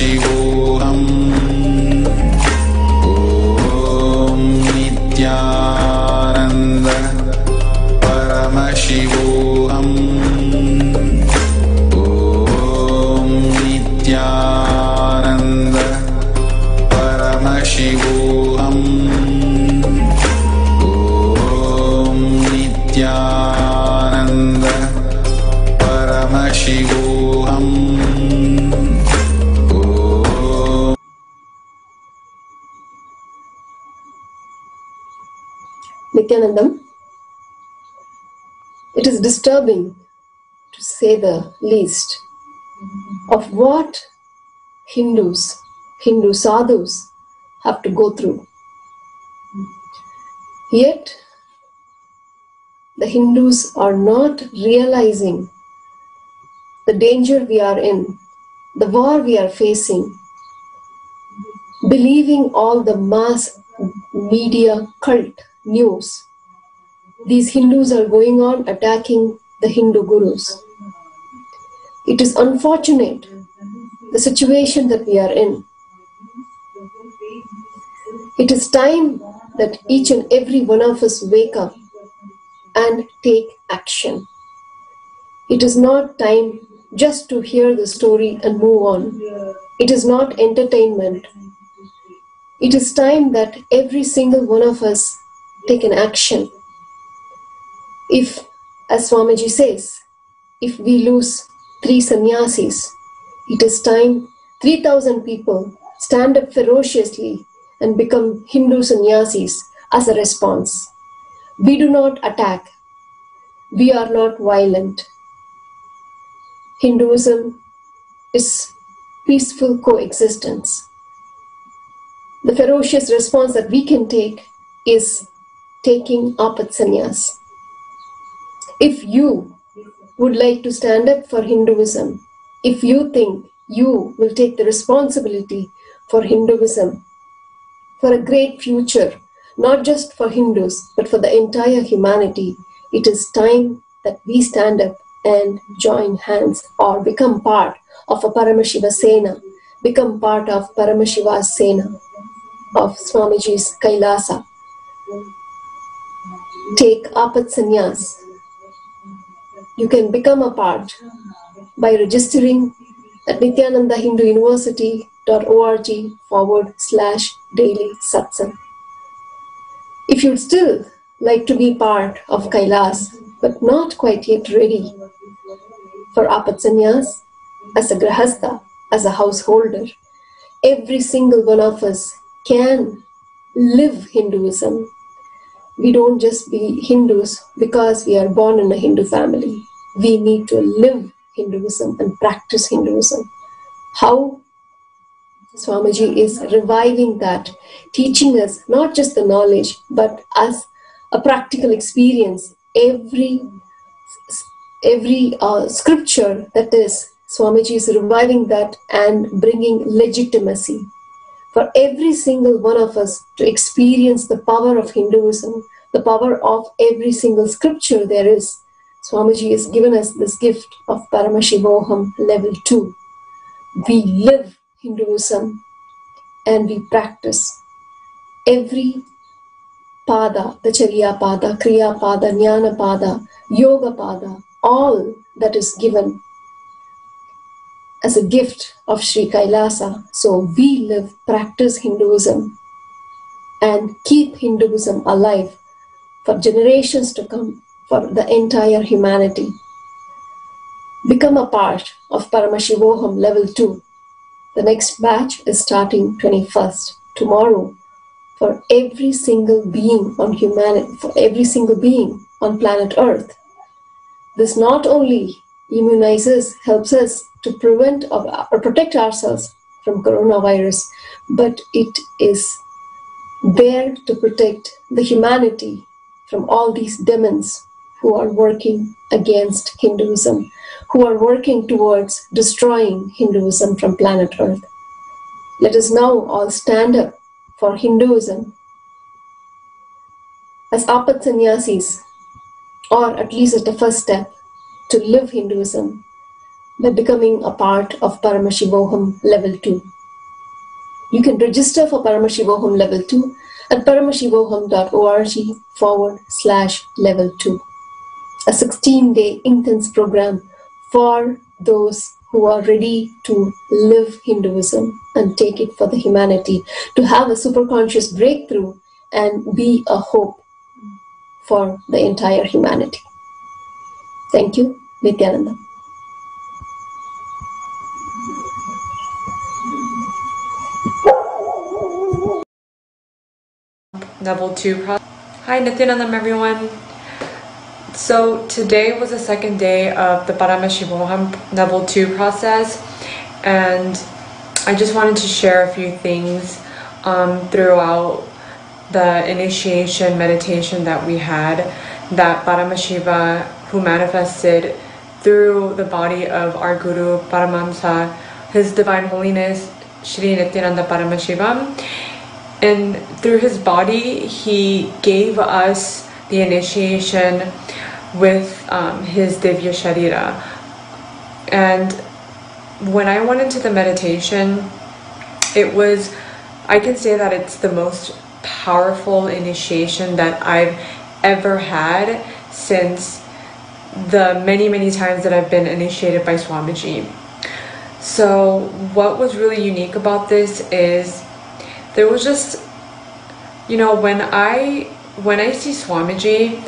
Paramashivoham. Om Nityananda Paramashivoham. Om Nityananda Paramashivoham. Om Nityananda Paramashivoham. Nityanandam, it is disturbing, to say the least, of what Hindu sadhus have to go through. Yet, the Hindus are not realizing the danger we are in, the war we are facing, believing all the mass media cult news. These Hindus are going on attacking the Hindu gurus. It is unfortunate, the situation that we are in. It is time that each and every one of us wake up and take action. It is not time just to hear the story and move on. It is not entertainment. It is time that every single one of us take an action. If, as Swamiji says, if we lose 3 sannyasis, it is time 3,000 people stand up ferociously and become Hindu sannyasis as a response. We do not attack. We are not violent. Hinduism is peaceful coexistence. The ferocious response that we can take is taking apat sannyas. If you would like to stand up for Hinduism, if you think you will take the responsibility for Hinduism, for a great future, not just for Hindus, but for the entire humanity, it is time that we stand up and join hands or become part of a Paramashiva Sena, become part of Paramashiva's Sena, of Swamiji's Kailasa. Take apat sannyas. You can become a part by registering at nityanandahinduuniversity.org/daily satsang. If you'd still like to be part of Kailas, but not quite yet ready for apat sannyas, as a grahastha, as a householder, every single one of us can live Hinduism. We don't just be Hindus because we are born in a Hindu family. We need to live Hinduism and practice Hinduism. How? Swamiji is reviving that, teaching us not just the knowledge, but as a practical experience. Every scripture that is, Swamiji is reviving that and bringing legitimacy for every single one of us to experience the power of Hinduism, the power of every single scripture there is. Swamiji has given us this gift of Paramashivoham level 2. We live Hinduism and we practice every pada, the Charya pada, Kriya pada, Jnana pada, Yoga pada, all that is given as a gift of Sri Kailasa. So we live, practice Hinduism and keep Hinduism alive for generations to come, for the entire humanity. Become a part of Paramashivoham level 2. The next batch is starting 21st, tomorrow, for every single being on humanity, for every single being on planet Earth. This not only immunizes, helps us to prevent or protect ourselves from coronavirus, but it is there to protect the humanity from all these demons who are working against Hinduism, who are working towards destroying Hinduism from planet Earth. Let us now all stand up for Hinduism as apat sannyasis, or at least as the first step to live Hinduism by becoming a part of Paramashivoham level 2. You can register for Paramashivoham Level 2 at paramashivoham.org/level 2. A 16-day intense program for those who are ready to live Hinduism and take it for the humanity, to have a superconscious breakthrough and be a hope for the entire humanity. Thank you, Nityananda. Level 2 process. Hi Nityanandam everyone. So today was the second day of the Paramashivoham Level 2 process, and I just wanted to share a few things throughout the initiation meditation that we had, that Paramashiva, who manifested through the body of our Guru Paramahamsa, His Divine Holiness Shri Nityananda Paramashivam, and through his body he gave us the initiation with his Divya Sharira. And when I went into the meditation, I can say that it's the most powerful initiation that I've ever had since the many times that I've been initiated by Swamiji. So what was really unique about this is there was just, when I see Swamiji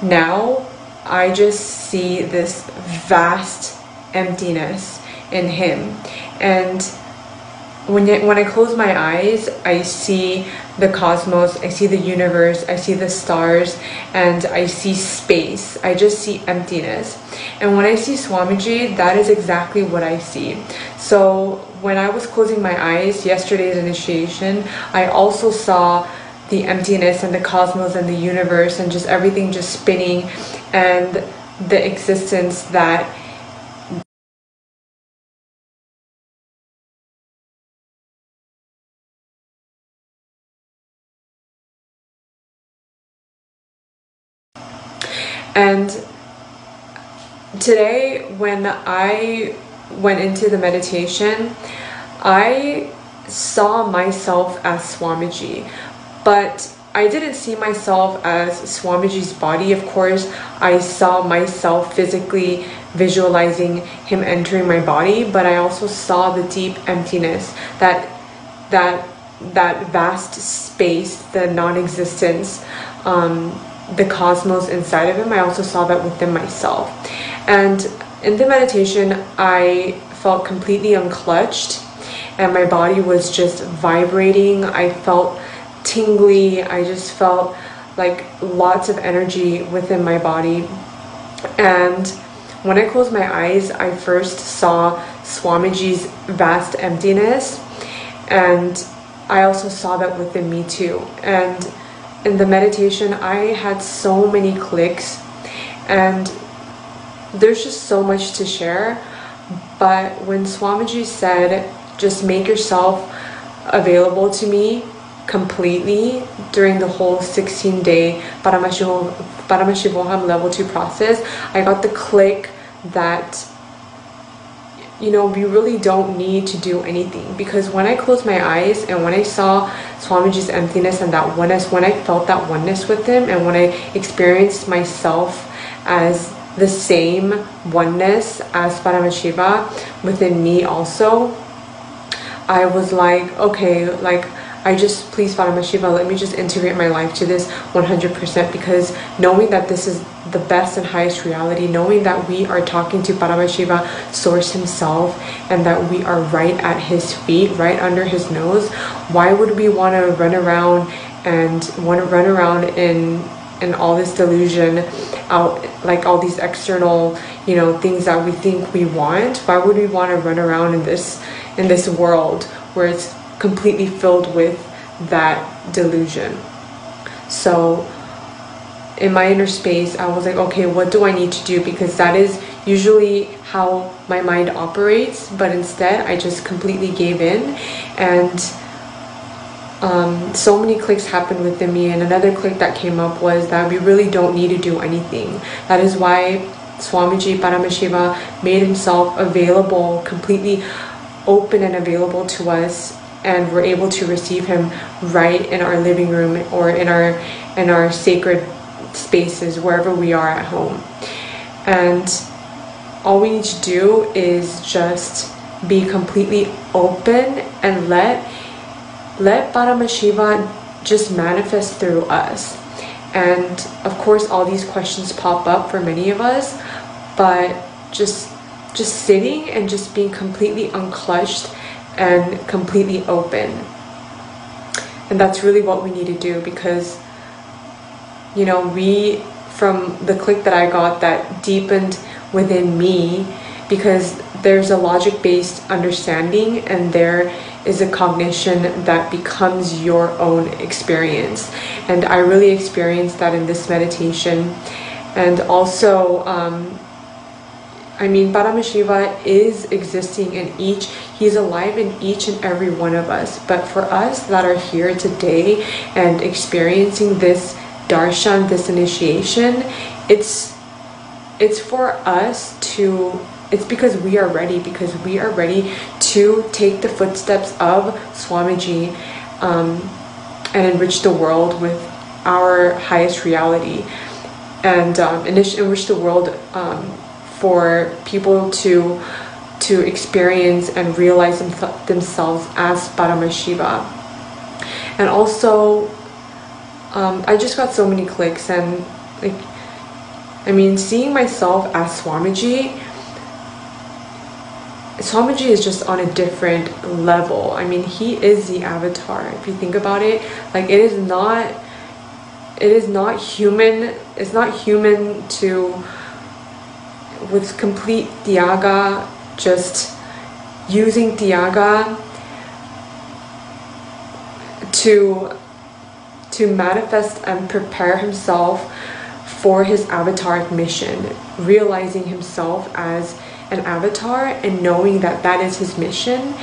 now, I just see this vast emptiness in him. And when I close my eyes, I see the cosmos, I see the universe, I see the stars, and I see space. I just see emptiness. And when I see Swamiji, that is exactly what I see. So when I was closing my eyes, yesterday's initiation, I also saw the emptiness and the cosmos and the universe and just everything just spinning, and the existence that And today, when I went into the meditation, I saw myself as Swamiji, but I didn't see myself as Swamiji's body. Of course, I saw myself physically visualizing him entering my body, but I also saw the deep emptiness, that vast space, the non-existence, the cosmos inside of him. I also saw that within myself. And in the meditation, I felt completely unclutched, and my body was just vibrating. I felt tingly. I just felt like lots of energy within my body. And when I closed my eyes, I first saw Swamiji's vast emptiness, and I also saw that within me too. And in the meditation, I had so many clicks, and there's just so much to share. But when Swamiji said, just make yourself available to me completely during the whole 16-day Paramashivoham Level 2 process, I got the click that we really don't need to do anything. Because when I closed my eyes and when I saw Swamiji's emptiness and that oneness, when I felt that oneness with him, and when I experienced myself as the same oneness as Paramashiva within me also, I was like, okay, please Paramashiva, let me just integrate my life to this 100%, because knowing that this is the best and highest reality, knowing that we are talking to Paramashiva, Source himself, and that we are right at his feet, right under his nose, why would we want to run around in all this delusion, like all these external, things that we think we want? Why would we want to run around in this world where it's completely filled with that delusion? So in my inner space, I was like, okay, what do I need to do? Because that is usually how my mind operates, but instead I just completely gave in. And so many clicks happened within me, and another click that came up was that we really don't need to do anything. That is why Swamiji Paramashiva made himself available, completely open and available to us and we're able to receive him right in our living room or in our sacred spaces, wherever we are at home. And all we need to do is just be completely open and let Paramashiva just manifest through us. And of course all these questions pop up for many of us, but just sitting and just being completely unclutched and completely open. And that's really what we need to do, because you know, from the click that I got, that deepened within me, because there's a logic-based understanding and there is a cognition that becomes your own experience. And I really experienced that in this meditation. And also I mean, Paramashiva is existing in each, he's alive in each and every one of us. But for us that are here today and experiencing this darshan, this initiation, it's for us to, it's because we are ready to take the footsteps of Swamiji and enrich the world with our highest reality, and enrich the world for people to experience and realize themselves as Paramashiva. And also I just got so many clicks, and like, I mean, seeing myself as Swamiji is just on a different level. I mean, he is the avatar. If you think about it, like, it is not human. It's not human to, with complete Tyaga, just using Tyaga to manifest and prepare himself for his avataric mission, realizing himself as an avatar and knowing that that is his mission,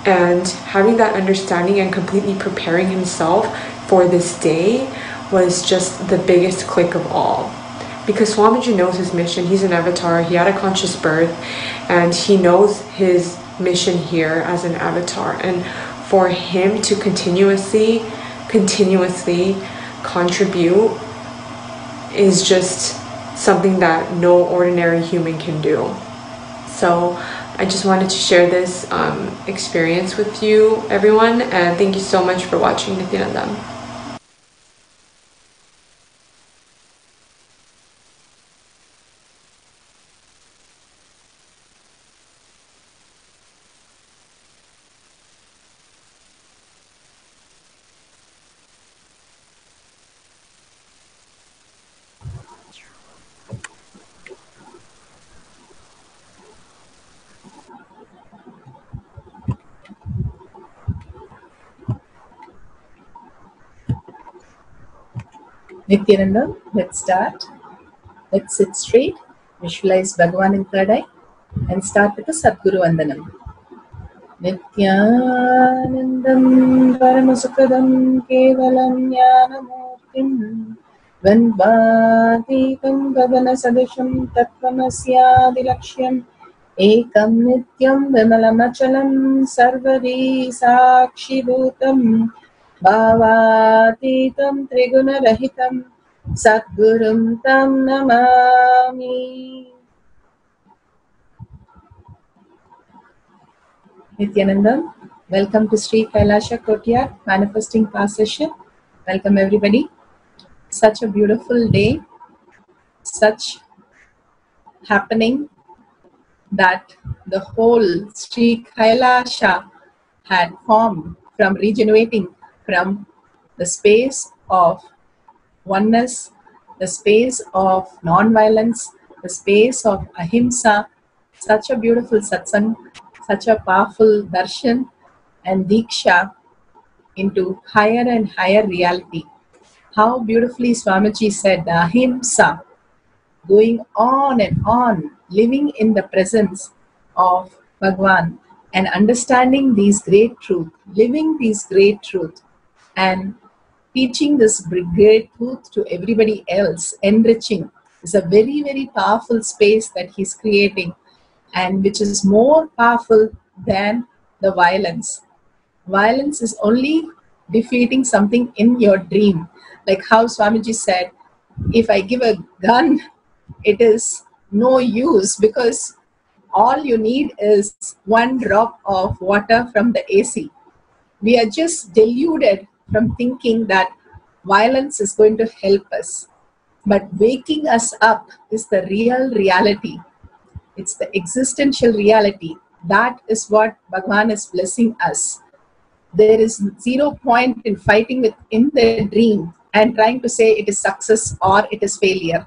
and having that understanding and completely preparing himself for this day was just the biggest click of all. Because Swamiji knows his mission. He's an avatar, he had a conscious birth, and he knows his mission here as an avatar. And for him to continuously contribute is just something that no ordinary human can do. So I just wanted to share this experience with you, everyone, and thank you so much for watching Nityanandam. Nityananda, let's start. Let's sit straight, visualize Bhagavan in third eye, and start with the Sadguru Vandanam. Nityanandam Paramasukadam Kevalam Jnanamurtim Vandvatitam Gagana Sadisham Tattvamasyaadilaksham Ekam Nityam Vimalamachalam Sarvari Sakshibhutam Bhavatitam Triguna-rahitam Sadgurum Tam Namami. Nityanandam, welcome to Sri Kailasha Courtyard Manifesting Power Session. Welcome everybody. Such a beautiful day, such happening that the whole Sri Kailasha had formed from regenerating from the space of oneness, the space of non-violence, the space of ahimsa. Such a beautiful satsang, such a powerful darshan and diksha into higher and higher reality. How beautifully Swamiji said, the ahimsa, going on and on, living in the presence of Bhagwan and understanding these great truth, living these great truth, and teaching this great truth to everybody else, enriching, is a very, very powerful space that he's creating, and which is more powerful than the violence. Violence is only defeating something in your dream. Like how Swamiji said, if I give a gun, it is no use because all you need is one drop of water from the AC. We are just deluded from thinking that violence is going to help us. But waking us up is the real reality. It's the existential reality. That is what Bhagavan is blessing us. There is zero point in fighting within the dream and trying to say it is success or it is failure.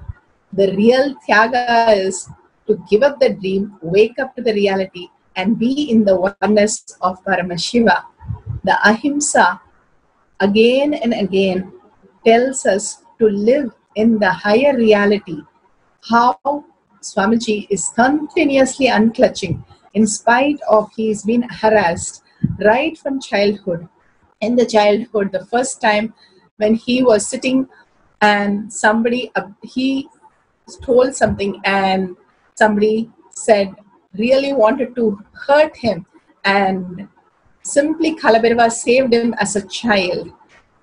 The real Tyaga is to give up the dream, wake up to the reality, and be in the oneness of Paramashiva. The Ahimsa again and again tells us to live in the higher reality. How Swamiji is continuously unclutching in spite of he's been harassed right from childhood. In the childhood, the first time when he was sitting and somebody, he told something and somebody said, really wanted to hurt him, and simply Kalabhirava saved him as a child.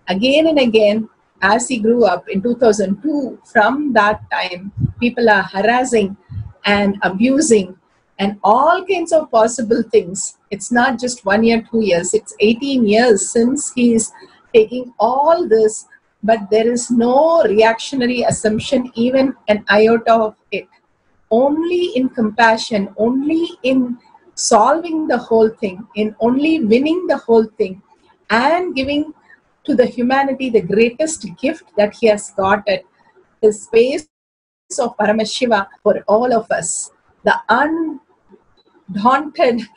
Again and again, as he grew up in 2002, from that time, people are harassing and abusing and all kinds of possible things. It's not just 1 year, 2 years, it's 18 years since he is taking all this, but there is no reactionary assumption, even an iota of it. Only in compassion, only in solving the whole thing, in only winning the whole thing and giving to the humanity the greatest gift that he has got it, the space of Paramashiva for all of us. The undaunted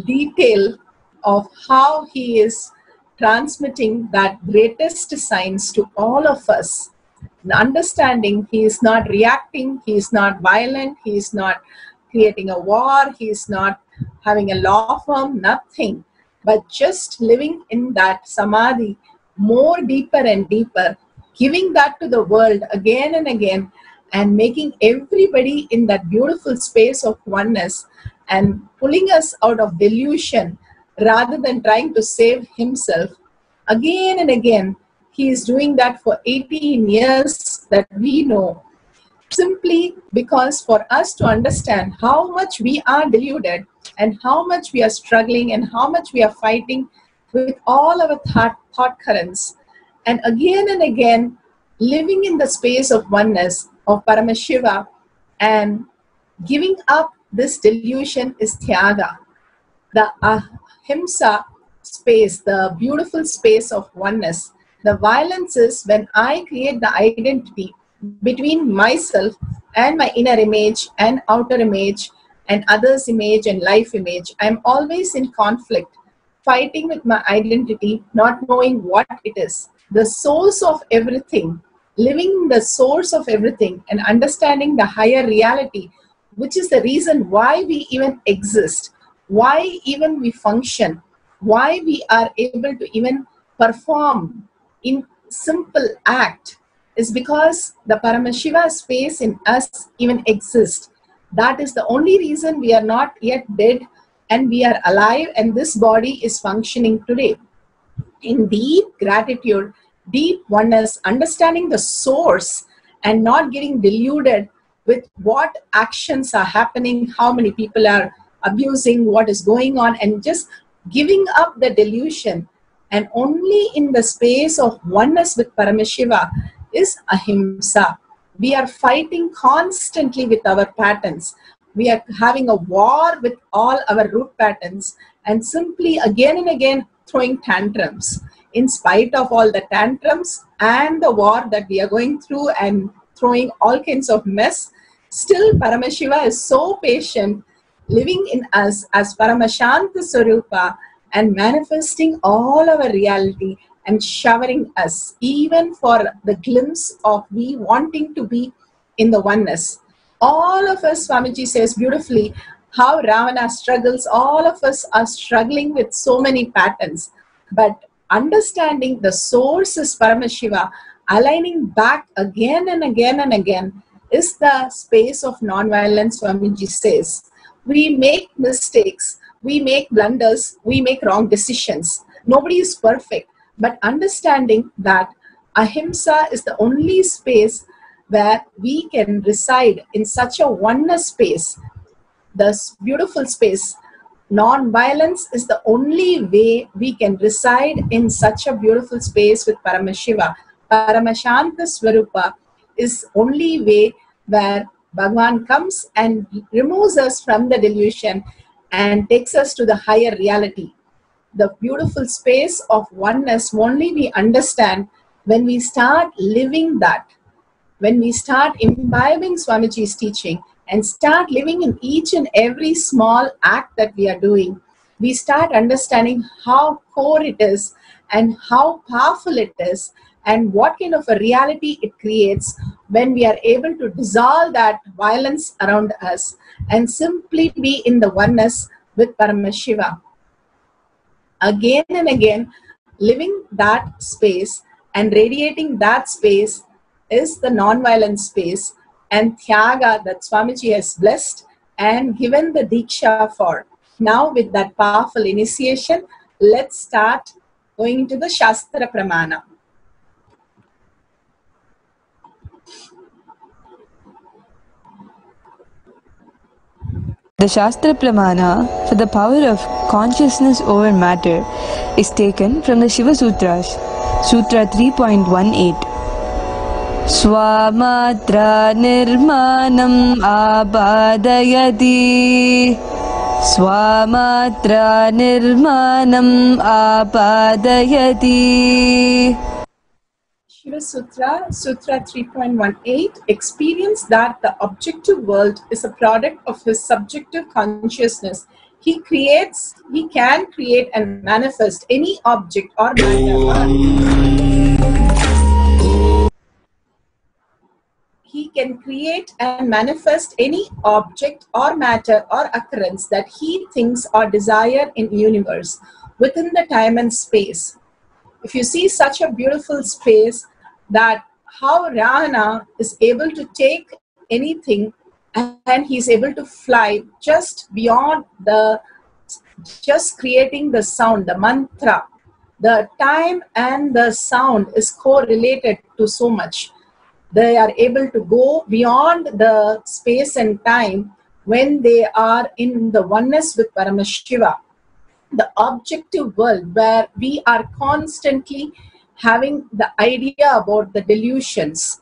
detail of how he is transmitting that greatest science to all of us. Understanding he is not reacting, he is not violent, he is not creating a war, he is not having a law firm, nothing, but just living in that samadhi more deeper and deeper, giving that to the world again and again, and making everybody in that beautiful space of oneness and pulling us out of delusion rather than trying to save himself. Again and again, he is doing that for 18 years that we know, simply because for us to understand how much we are deluded and how much we are struggling and how much we are fighting with all our thought currents. And again, living in the space of oneness of Paramashiva and giving up this delusion is Tyaga. The Ahimsa space, the beautiful space of oneness. The violence is when I create the identity between myself and my inner image and outer image and others' image and life image. I'm always in conflict, fighting with my identity, not knowing what it is. The source of everything, living the source of everything and understanding the higher reality, which is the reason why we even exist, why even we function, why we are able to even perform in simple act, is because the Paramashiva space in us even exists. That is the only reason we are not yet dead and we are alive and this body is functioning today. In deep gratitude, deep oneness, understanding the source and not getting deluded with what actions are happening, how many people are abusing, what is going on, and just giving up the delusion. And only in the space of oneness with Paramashiva is Ahimsa. We are fighting constantly with our patterns. We are having a war with all our root patterns and simply again and again throwing tantrums. In spite of all the tantrums and the war that we are going through and throwing all kinds of mess, still Paramashiva is so patient, living in us as Paramashanta Swarupa and manifesting all our reality and showering us, even for the glimpse of we wanting to be in the oneness. All of us, Swamiji says beautifully, how Ravana struggles, all of us are struggling with so many patterns. But understanding the source is Paramashiva, aligning back again and again and again, is the space of non-violence, Swamiji says. We make mistakes, we make blunders, we make wrong decisions. Nobody is perfect, but understanding that ahimsa is the only space where we can reside in such a oneness space, this beautiful space. Non-violence is the only way we can reside in such a beautiful space with Paramashiva. Paramashanta Swarupa is only way where Bhagavan comes and removes us from the delusion and takes us to the higher reality. The beautiful space of oneness only we understand when we start living that, when we start imbibing Swamiji's teaching and start living in each and every small act that we are doing. We start understanding how core it is and how powerful it is and what kind of a reality it creates when we are able to dissolve that violence around us and simply be in the oneness with Paramashiva. Again and again, living that space and radiating that space is the non-violent space and Tyaga that Swamiji has blessed and given the Diksha for. Now with that powerful initiation, let's start going into the Shastra Pramana. The Shastra Pramana for the power of consciousness over matter is taken from the Shiva Sutras, Sutra 3.18. Swamatra nirmanam abadayati. Swamatra nirmanam abadayati. Shiva Sutra, Sutra 3.18, experience that the objective world is a product of his subjective consciousness. He can create and manifest any object or matter. He can create and manifest any object or matter or occurrence that he thinks or desire in universe within the time and space. If you see such a beautiful space, that how Rahana is able to take anything and he's able to fly just beyond just creating the sound, the mantra. The time and the sound is correlated to so much. They are able to go beyond the space and time when they are in the oneness with Paramashiva. The objective world where we are constantly having the idea about the delusions,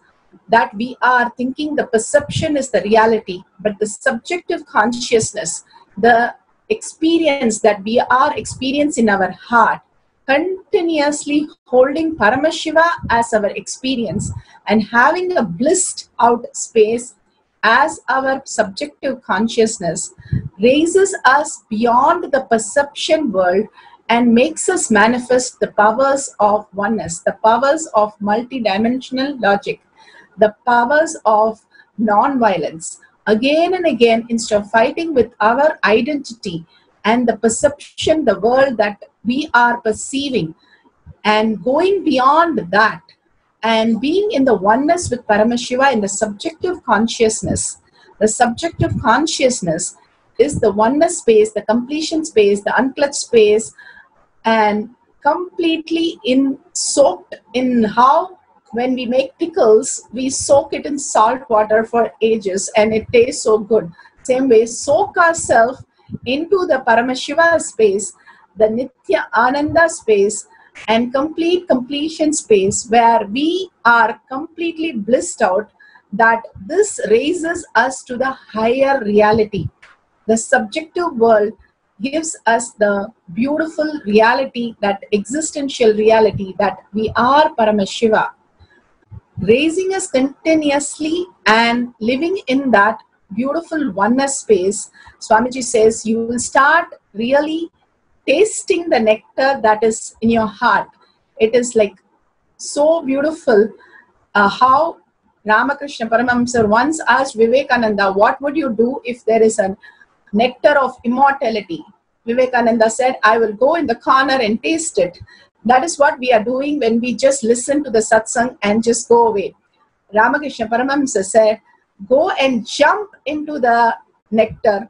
that we are thinking the perception is the reality, but the subjective consciousness, the experience that we are experiencing in our heart, continuously holding Paramashiva as our experience and having a blissed out space as our subjective consciousness raises us beyond the perception world and makes us manifest the powers of oneness, the powers of multidimensional logic, the powers of non-violence. Again and again, instead of fighting with our identity and the perception, the world that we are perceiving, and going beyond that and being in the oneness with Paramashiva in the subjective consciousness. The subjective consciousness is the oneness space, the completion space, the unclutched space, and completely soaked in how when we make pickles, we soak it in salt water for ages and it tastes so good. Same way, soak ourselves into the Paramashiva space, the Nitya Ananda space, and completion space where we are completely blissed out, that this raises us to the higher reality. The subjective world gives us the beautiful reality, that existential reality that we are Paramashiva, raising us continuously and living in that beautiful oneness space. Swamiji says you will start really tasting the nectar that is in your heart. It is like so beautiful how Ramakrishna Paramahamsa once asked Vivekananda, what would you do if there is a nectar of immortality? Vivekananda said, I will go in the corner and taste it. That is what we are doing when we just listen to the satsang and just go away. Ramakrishna Paramahamsa said, go and jump into the nectar,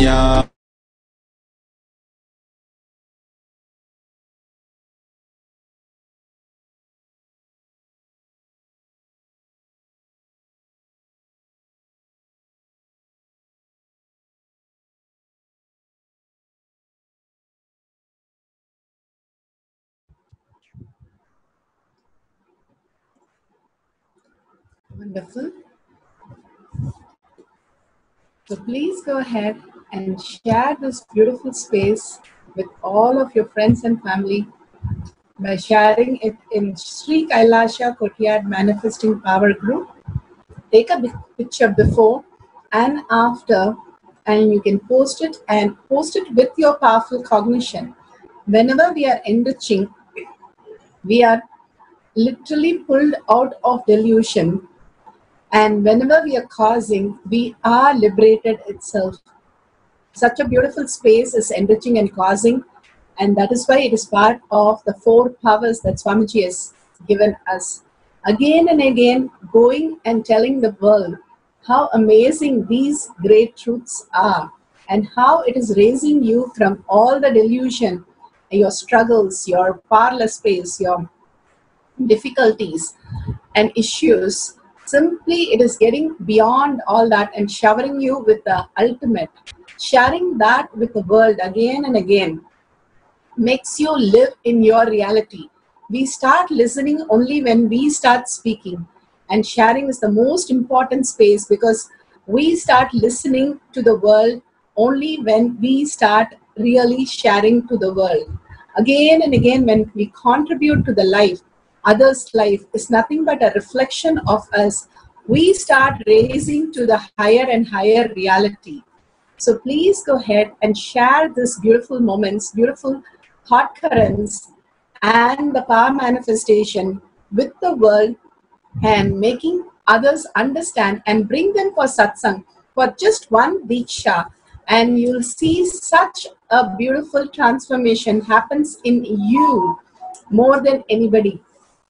Nitya Wonderful. So please go ahead and share this beautiful space with all of your friends and family by sharing it in Sri Kailasha Kotiyar Manifesting Power Group. Take a picture before and after, and you can post it with your powerful cognition. Whenever we are enriching, we are literally pulled out of delusion, and whenever we are causing, we are liberated itself. Such a beautiful space is enriching and causing, and that is why it is part of the 4 powers that Swamiji has given us. Again and again, going and telling the world how amazing these great truths are, and how it is raising you from all the delusion, your struggles, your powerless space, your difficulties and issues. Simply it is getting beyond all that and showering you with the ultimate. Sharing that with the world again and again makes you live in your reality. We start listening only when we start speaking, and sharing is the most important space, because we start listening to the world only when we start really sharing to the world. Again and again, when we contribute to the life, others' life is nothing but a reflection of us. We start raising to the higher and higher reality. So please go ahead and share this beautiful moments, beautiful thought currents, and the power manifestation with the world, and making others understand and bring them for satsang for just one diksha, and you'll see such a beautiful transformation happens in you more than anybody.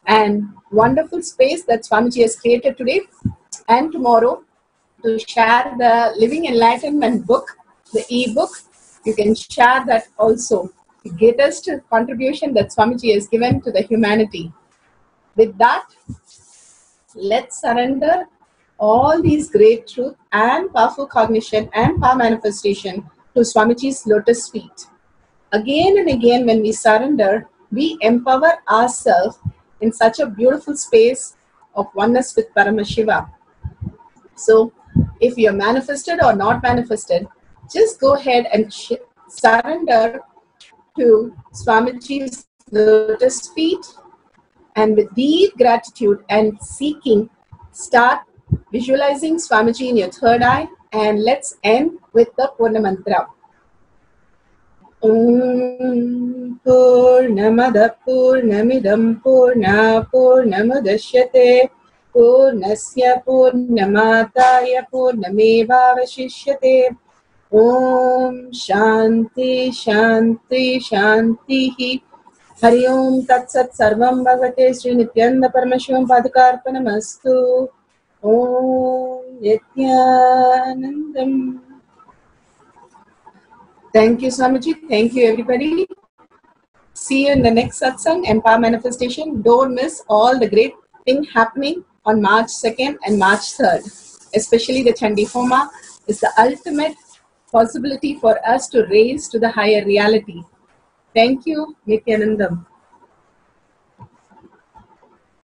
And wonderful space that Swamiji has created today and tomorrow to share the Living Enlightenment book, the e-book. You can share that also. The greatest contribution that Swamiji has given to the humanity. With that, let's surrender all these great truth and powerful cognition and power manifestation to Swamiji's lotus feet. Again and again, when we surrender, we empower ourselves in such a beautiful space of oneness with Paramashiva. So, if you're manifested or not manifested, just go ahead and surrender to Swamiji's lotus feet, and with deep gratitude and seeking, start visualizing Swamiji in your third eye, and let's end with the Purna Mantra. Om Purnamada Purnamidam Purna Purnamudashyate Purnasya Purnamataya Purnamevavashishyate. Om Shanti Shanti Shanti. Hari Om Tat Sat Sarvam Bhagavate Sri Nityananda Paramashivam Padukarpanamastu. Om Nityanandam. Thank you, Swamiji. Thank you, everybody. See you in the next satsang, Empower Manifestation. Don't miss all the great thing happening on March 2nd and March 3rd. Especially the Chandi Homa is the ultimate possibility for us to raise to the higher reality. Thank you, Nityanandam.